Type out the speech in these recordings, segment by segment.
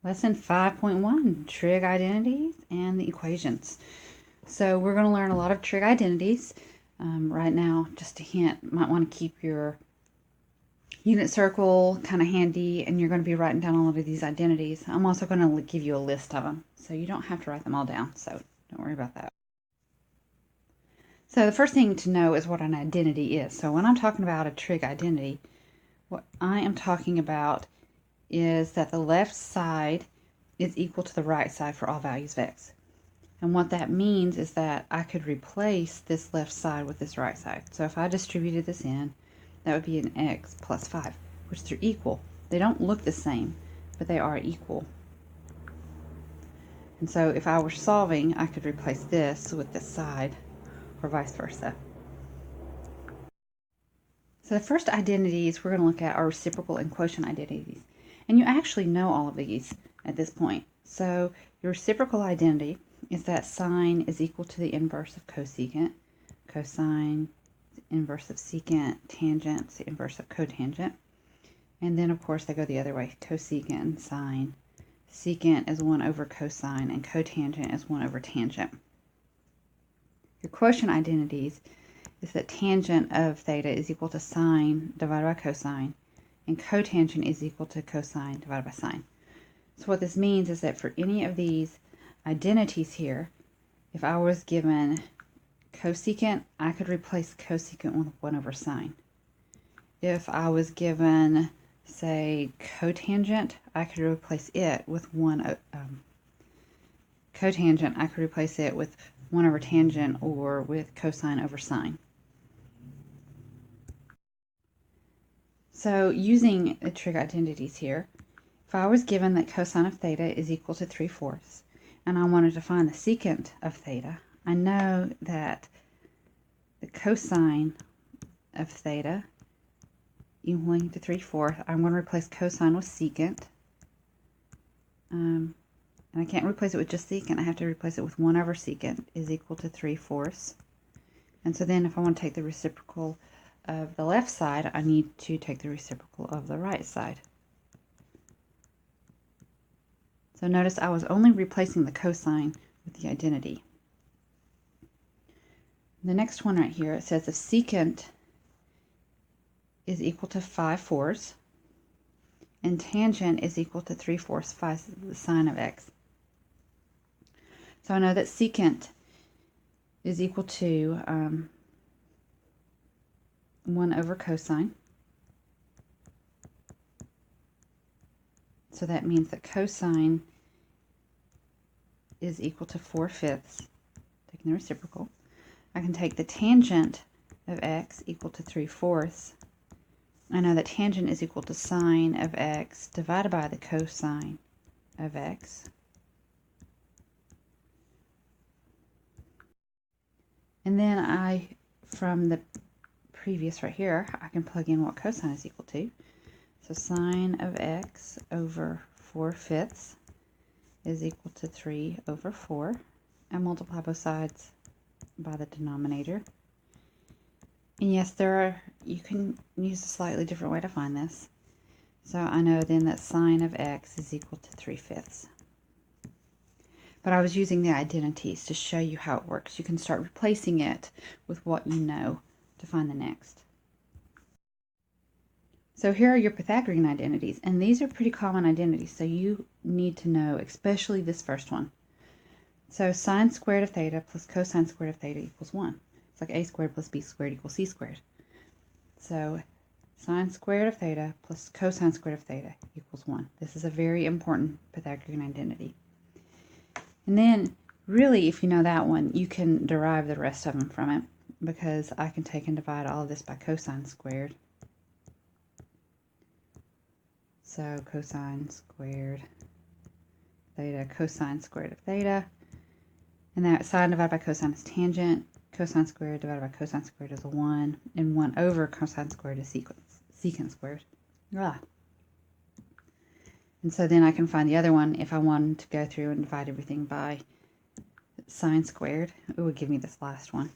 Lesson 5.1, trig identities and the equations. So we're going to learn a lot of trig identities. Right now, just a hint, might want to keep your unit circle kind of handy, and you're going to be writing down all of these identities. I'm also going to give you a list of them, so you don't have to write them all down, so don't worry about that. So the first thing to know is what an identity is. So when I'm talking about a trig identity, what I am talking about is that the left side is equal to the right side for all values of x. And what that means is that I could replace this left side with this right side. So if I distributed this in, that would be an x plus 5, which they're equal. They don't look the same, but they are equal. And so if I were solving, I could replace this with this side, or vice versa. So the first identities we're going to look at are reciprocal and quotient identities. And you actually know all of these at this point. So your reciprocal identity is that sine is equal to the inverse of cosecant, cosine the inverse of secant, tangent is the inverse of cotangent. And then of course they go the other way, cosecant and sine. Secant is 1 over cosine and cotangent is 1 over tangent. Your quotient identities is that tangent of theta is equal to sine divided by cosine, and cotangent is equal to cosine divided by sine. So what this means is that for any of these identities here, if I was given cosecant, I could replace cosecant with 1 over sine. If I was given, say, cotangent, I could replace it with cotangent, I could replace it with 1 over tangent or with cosine over sine. So using the trig identities here, if I was given that cosine of theta is equal to 3/4 and I wanted to find the secant of theta, I know that the cosine of theta equaling to 3/4, I'm going to replace cosine with secant. And I can't replace it with just secant, I have to replace it with 1 over secant is equal to 3/4. And so then if I want to take the reciprocal of the left side, I need to take the reciprocal of the right side. So notice I was only replacing the cosine with the identity. The next one right here, it says if secant is equal to 5/4 and tangent is equal to 3/4 the sine of x. So I know that secant is equal to 1 over cosine. So that means that cosine is equal to 4/5, taking the reciprocal. I can take the tangent of x equal to 3/4. I know that tangent is equal to sine of x divided by the cosine of x. And then from the previous right here, I can plug in what cosine is equal to. So sine of x over 4/5 is equal to 3 over 4. I multiply both sides by the denominator. And yes, you can use a slightly different way to find this. So I know then that sine of x is equal to 3/5. But I was using the identities to show you how it works. You can start replacing it with what you know to find the next. So here are your Pythagorean identities, and these are pretty common identities, so you need to know especially this first one. So sine squared of theta plus cosine squared of theta equals 1. It's like a squared plus b squared equals c squared. So sine squared of theta plus cosine squared of theta equals 1. This is a very important Pythagorean identity. And then, really, if you know that one, you can derive the rest of them from it, because I can take and divide all of this by cosine squared. So cosine squared theta, cosine squared of theta. And that sine divided by cosine is tangent. Cosine squared divided by cosine squared is a 1. And 1 over cosine squared is secant squared. Ah. And so then I can find the other one if I wanted to go through and divide everything by sine squared. It would give me this last one.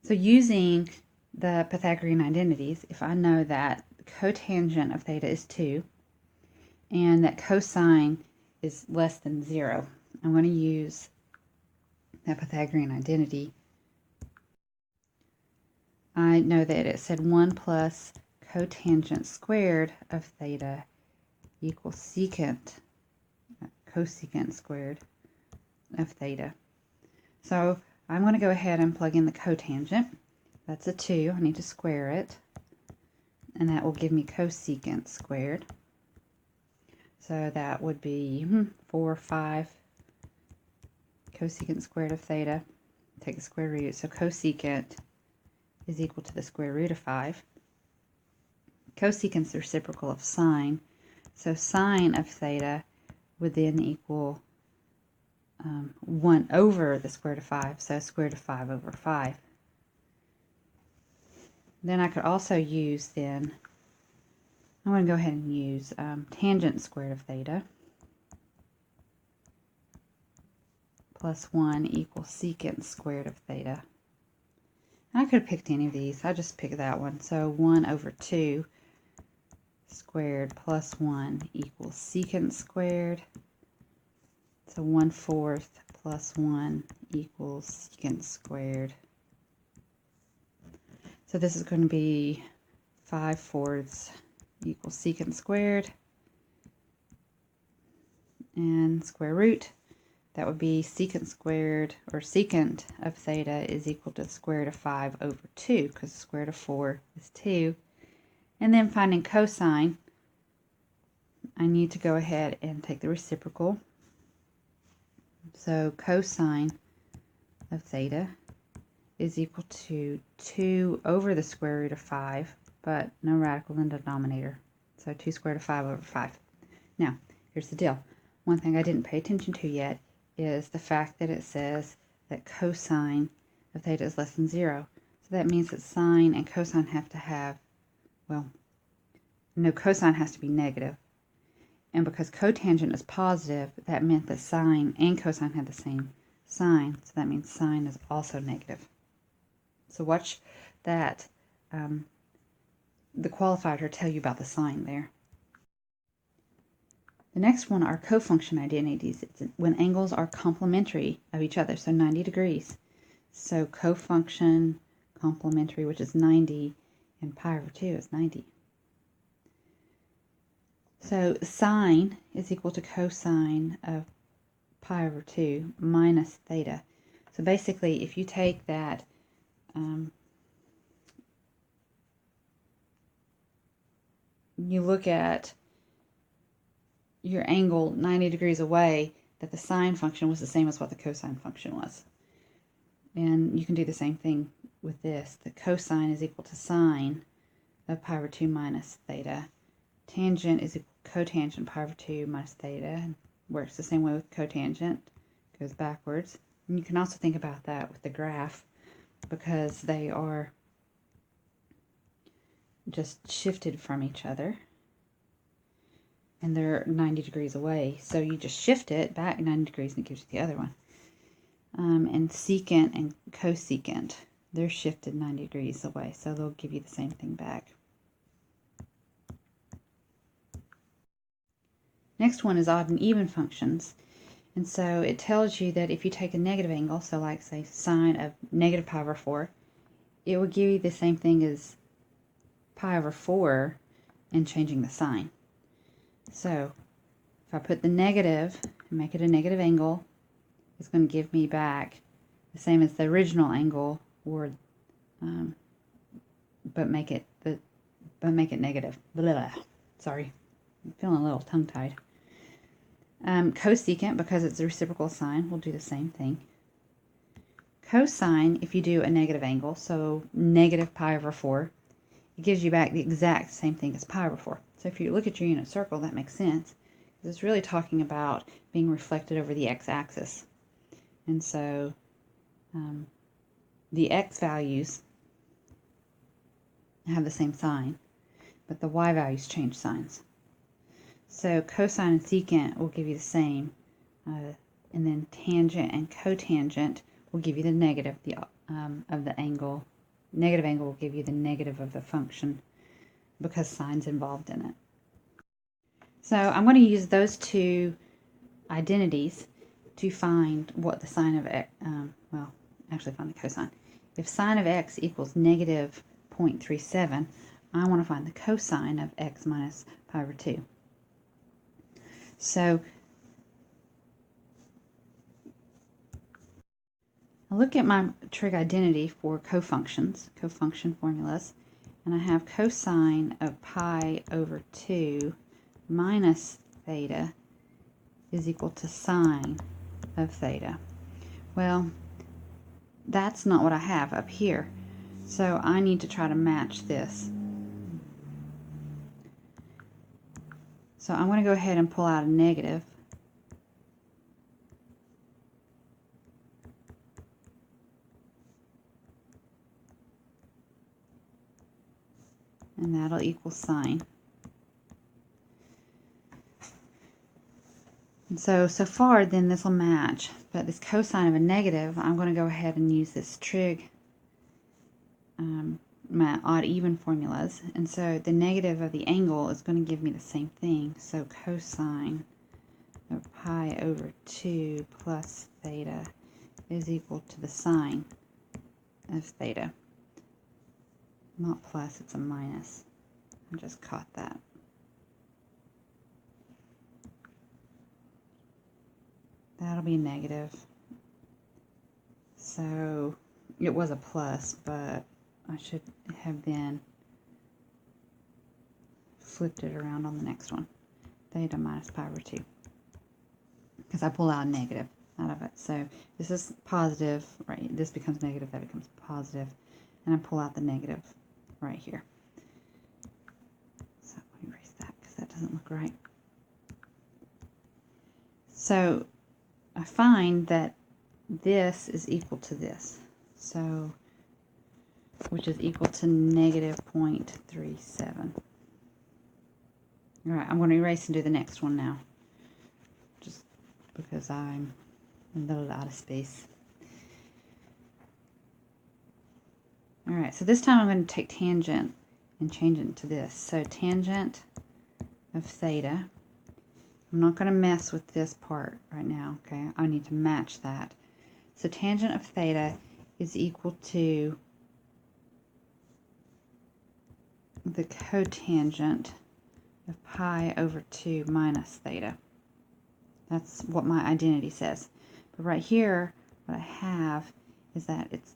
So using the Pythagorean identities, if I know that cotangent of theta is 2 and that cosine is less than 0. I'm going to use that Pythagorean identity. I know that it said 1 plus cotangent squared of theta equals cosecant squared of theta. So I'm going to go ahead and plug in the cotangent. That's a 2. I need to square it. And that will give me cosecant squared. So that would be 4, 5 cosecant squared of theta. Take the square root. So cosecant is equal to the square root of 5. Cosecant's the reciprocal of sine. So sine of theta would then equal 1 over the square root of 5. So square root of 5 over 5. Then I could also use I'm going to go ahead and use tangent squared of theta plus 1 equals secant squared of theta. And I could have picked any of these. I just picked that one. So 1 over 2 squared plus 1 equals secant squared. So 1/4 plus 1 equals secant squared. So this is going to be 5/4 equals secant squared. And square root, that would be secant squared, or secant of theta is equal to the square root of 5 over 2, because the square root of 4 is 2. And then finding cosine, I need to go ahead and take the reciprocal. So cosine of theta is equal to 2 over the square root of 5, but no radical in the denominator. So 2 squared of 5 over 5. Now, here's the deal. One thing I didn't pay attention to yet is the fact that it says that cosine of theta is less than 0. So that means that sine and cosine have to have, well, no, cosine has to be negative. And because cotangent is positive, that meant that sine and cosine had the same sign. So that means sine is also negative. So watch that, the qualifier tell you about the sign there. The next one are cofunction identities. It's when angles are complementary of each other, so 90 degrees. So cofunction complementary, which is 90, and pi over 2 is 90. So sine is equal to cosine of pi over 2 minus theta. So basically, if you take that you look at your angle 90 degrees away, that the sine function was the same as what the cosine function was. And you can do the same thing with this. The cosine is equal to sine of pi over 2 minus theta. Tangent is equal to cotangent pi over 2 minus theta. Works the same way with cotangent. Goes backwards. And you can also think about that with the graph, because they are just shifted from each other. And they're 90 degrees away. So you just shift it back 90 degrees and it gives you the other one. And secant and cosecant, they're shifted 90 degrees away. So they'll give you the same thing back. Next one is odd and even functions. And so it tells you that if you take a negative angle, so like say sine of negative pi over 4, it will give you the same thing as pi over 4 and changing the sign. So if I put the negative and make it a negative angle, it's going to give me back the same as the original angle, or but make it negative. Blah. Sorry, I'm feeling a little tongue-tied. Cosecant, because it's a reciprocal sign, will do the same thing. Cosine, if you do a negative angle, so negative pi over 4, it gives you back the exact same thing as pi over 4. So if you look at your unit circle, that makes sense. It's really talking about being reflected over the x-axis. And so the x values have the same sign, but the y values change signs. So cosine and secant will give you the same, and then tangent and cotangent will give you the negative of the angle. Negative angle will give you the negative of the function, because sine's involved in it. So I'm going to use those two identities to find what the sine of x, well, actually find the cosine. If sine of x equals negative 0.37, I want to find the cosine of x minus pi over 2. So I look at my trig identity for cofunctions, cofunction formulas, and I have cosine of pi over 2 minus theta is equal to sine of theta. Well, that's not what I have up here, so I need to try to match this. So I'm going to go ahead and pull out a negative. And that'll equal sine. And so far, then this will match. But this cosine of a negative, I'm going to go ahead and use this trig, my odd-even formulas. And so the negative of the angle is going to give me the same thing. So cosine of pi over 2 plus theta is equal to the sine of theta. Not plus, it's a minus. I just caught that. That'll be negative. So it was a plus, but I should have then flipped it around on the next one. Theta minus pi over 2. Because I pull out a negative out of it. So this is positive, right? This becomes negative, that becomes positive. And I pull out the negative right here. So let me erase that because that doesn't look right. So I find that this is equal to this. So, which is equal to negative 0.37. All right, I'm going to erase and do the next one now. Just because I'm a little out of space. Alright, so this time I'm going to take tangent and change it to this. So tangent of theta. I'm not going to mess with this part right now, okay? I need to match that. So tangent of theta is equal to the cotangent of pi over 2 minus theta. That's what my identity says. But right here, what I have is that it's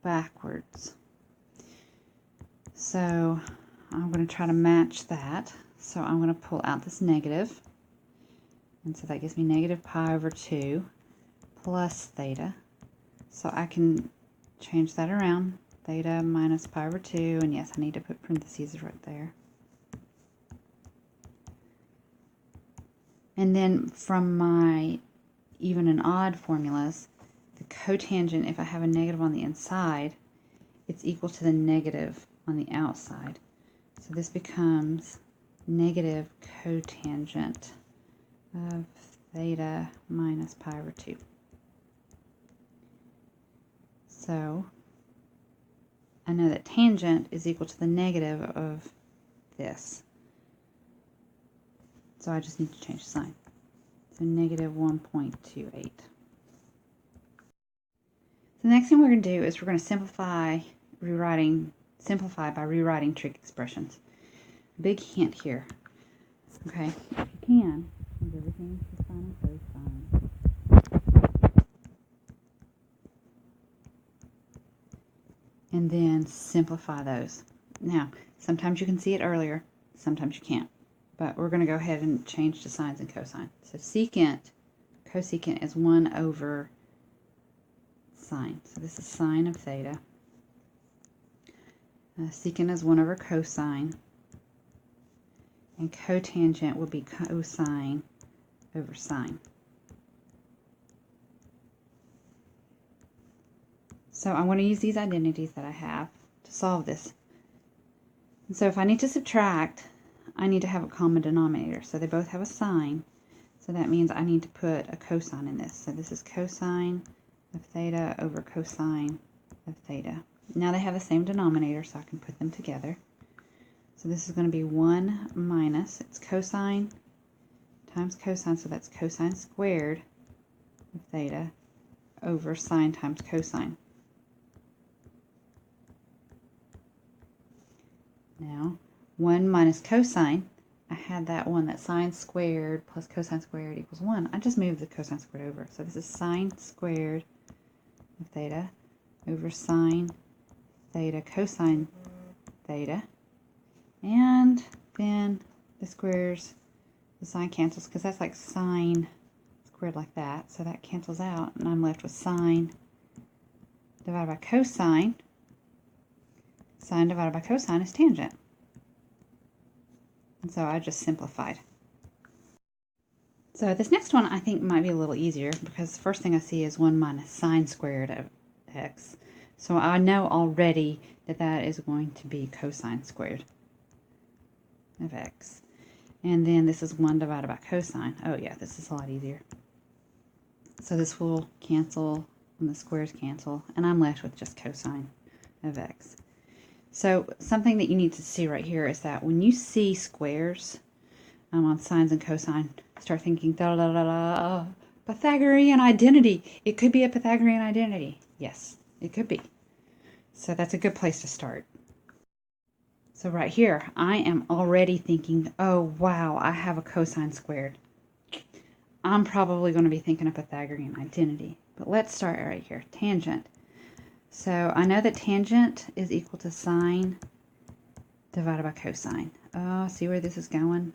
backwards. So I'm going to try to match that. So I'm going to pull out this negative. And so that gives me negative pi over 2 plus theta. So I can change that around. Theta minus pi over 2. And yes, I need to put parentheses right there. And then from my even and odd formulas, the cotangent, if I have a negative on the inside, it's equal to the negative on the outside. So this becomes negative cotangent of theta minus pi over 2. So I know that tangent is equal to the negative of this. So I just need to change the sign. So negative 1.28. The next thing we're going to do is we're going to simplify by rewriting trig expressions. Big hint here. Okay, if you can, move everything to sine and cosine. And then simplify those. Now, sometimes you can see it earlier, sometimes you can't. But we're going to go ahead and change to sines and cosine. So secant, cosecant is 1 over sine. So this is sine of theta. Secant is 1 over cosine. And cotangent will be cosine over sine. So I'm going to use these identities that I have to solve this. And so if I need to subtract, I need to have a common denominator. So they both have a sine. So that means I need to put a cosine in this. So this is cosine of theta over cosine of theta. Now they have the same denominator, so I can put them together. So this is going to be 1 minus, it's cosine times cosine, so that's cosine squared of theta over sine times cosine. Now, 1 minus cosine, I had that one that sine squared plus cosine squared equals 1. I just moved the cosine squared over. So this is sine squared of theta over sine theta cosine theta. And then the squares, the sine cancels because that's like sine squared like that. So that cancels out and I'm left with sine divided by cosine. Sine divided by cosine is tangent. And so I just simplified. So this next one I think might be a little easier because the first thing I see is 1 minus sine squared of x. So I know already that that is going to be cosine squared of x. And then this is 1 divided by cosine. Oh yeah, this is a lot easier. So this will cancel and the squares cancel and I'm left with just cosine of x. So something that you need to see right here is that when you see squares on sines and cosine, start thinking Pythagorean identity. It could be a Pythagorean identity. Yes, it could be. So that's a good place to start. So right here, I am already thinking, oh wow, I have a cosine squared. I'm probably going to be thinking of Pythagorean identity. But let's start right here, tangent. So I know that tangent is equal to sine divided by cosine. Oh, see where this is going?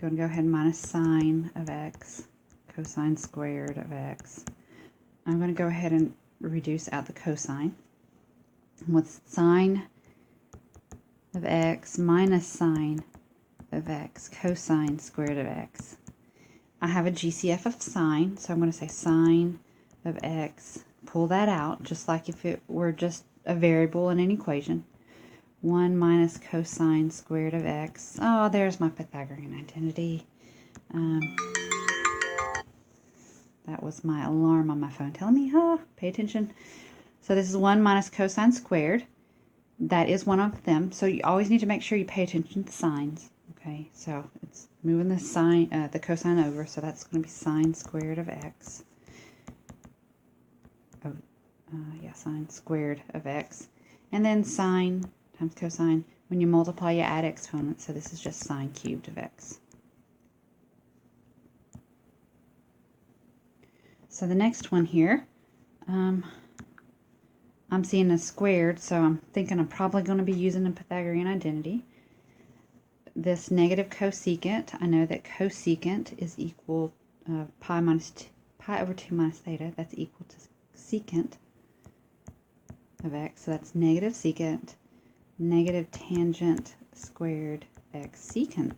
Going to go ahead and minus sine of x, cosine squared of x. I'm going to go ahead and reduce out the cosine. With sine of x minus sine of x, cosine squared of x. I have a GCF of sine, so I'm going to say sine of x. Pull that out, just like if it were just a variable in an equation. 1 minus cosine squared of x. Oh, there's my Pythagorean identity. That was my alarm on my phone telling me, oh, pay attention. So this is 1 minus cosine squared. That is one of them. So you always need to make sure you pay attention to signs. Okay, so it's moving the sine, the cosine over, so that's going to be sine squared of x. Yeah, sine squared of x. And then sine times cosine. When you multiply, you add exponents, so this is just sine cubed of x. So the next one here, I'm seeing a squared, so I'm thinking I'm probably going to be using a Pythagorean identity. This negative cosecant, I know that cosecant is equal pi over 2 minus theta. That's equal to secant of x. So that's negative secant, negative tangent squared x secant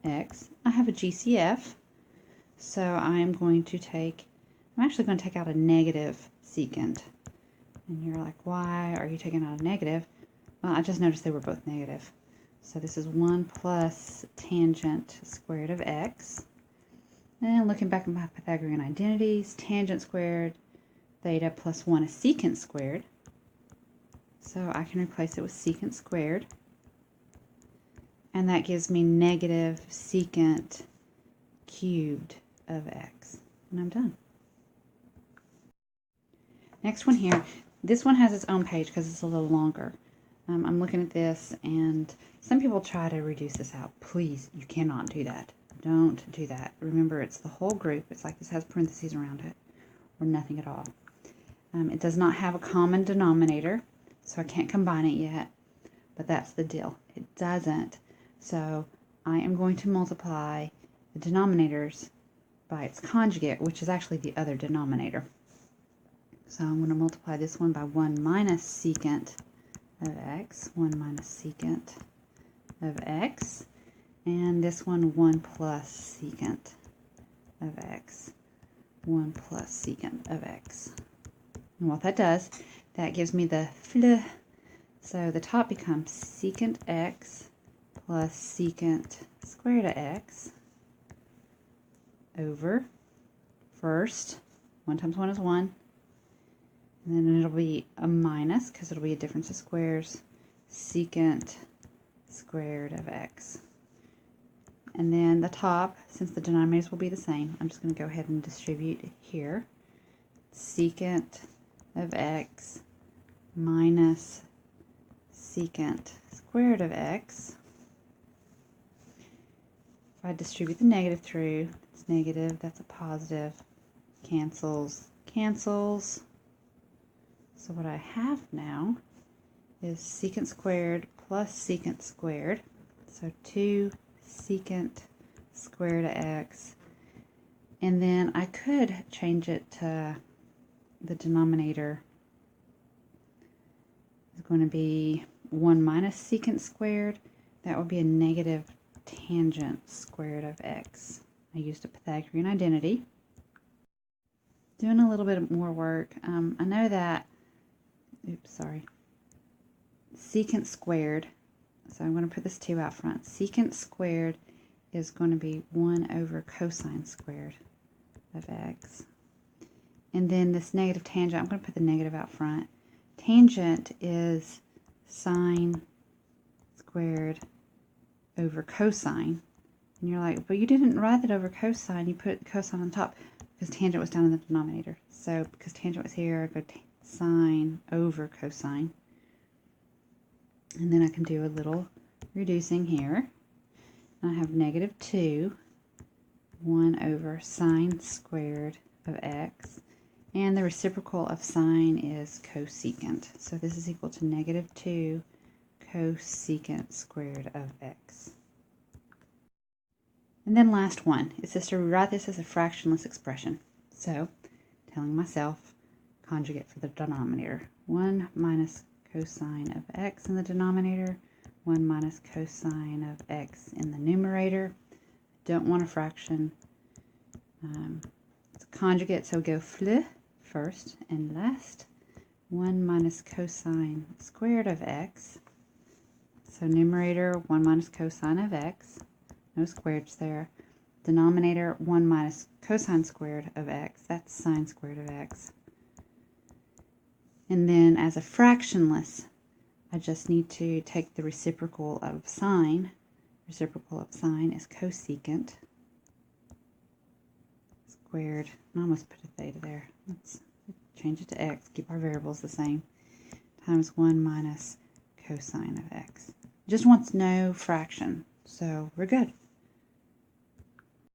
x. I have a GCF, so I'm going to take, I'm actually going to take out a negative secant. And you're like, why are you taking out a negative? Well, I just noticed they were both negative. So this is 1 plus tangent squared of x. And looking back at my Pythagorean identities, tangent squared theta plus 1 is secant squared. So I can replace it with secant squared. And that gives me negative secant cubed of x. And I'm done. Next one here. This one has its own page because it's a little longer. I'm looking at this, and some people try to reduce this out. Please, you cannot do that. Don't do that. Remember, it's the whole group. It's like this has parentheses around it, or nothing at all. It does not have a common denominator, so I can't combine it yet, but that's the deal. It doesn't. So I am going to multiply the denominators by its conjugate, which is actually the other denominator. So I'm going to multiply this one by 1 minus secant of x, 1 minus secant of x, and this one 1 plus secant of x, 1 plus secant of x. And what that does, that gives me the fl. So the top becomes secant x plus secant squared of x over first, 1 times 1 is 1, and then it'll be a minus because it'll be a difference of squares, secant squared of x. And then the top, since the denominators will be the same, I'm just going to go ahead and distribute here. Secant of x minus secant squared of x. If I distribute the negative through, it's negative, that's a positive, cancels, cancels. So what I have now is secant squared plus secant squared. So 2 secant squared of x. And then I could change it to the denominator is going to be 1 minus secant squared. That would be a negative tangent squared of x. I used a Pythagorean identity. Doing a little bit more work. I know that, secant squared, so I'm going to put this 2 out front. Secant squared is going to be 1 over cosine squared of x. And then this negative tangent, I'm going to put the negative out front. Tangent is sine squared over cosine. And you're like, but you didn't write it over cosine, you put cosine on top, because tangent was down in the denominator. So because tangent was here, I go sine over cosine. And then I can do a little reducing here. I have negative 2, 1 over sine squared of x. And the reciprocal of sine is cosecant. So this is equal to negative 2 cosecant squared of x. And then last one, it says to rewrite this as a fractionless expression. So, telling myself, conjugate for the denominator. 1 minus cosine of x in the denominator, 1 minus cosine of x in the numerator. Don't want a fraction. It's a conjugate, so go fl first and last. 1 minus cosine squared of x. So numerator, 1 minus cosine of x. No squareds there. Denominator, 1 minus cosine squared of x. That's sine squared of x. And then as a fractionless, I just need to take the reciprocal of sine. Reciprocal of sine is cosecant squared. I almost put a theta there. Let's change it to x. Keep our variables the same. Times 1 minus cosine of x. Just wants no fraction. So we're good.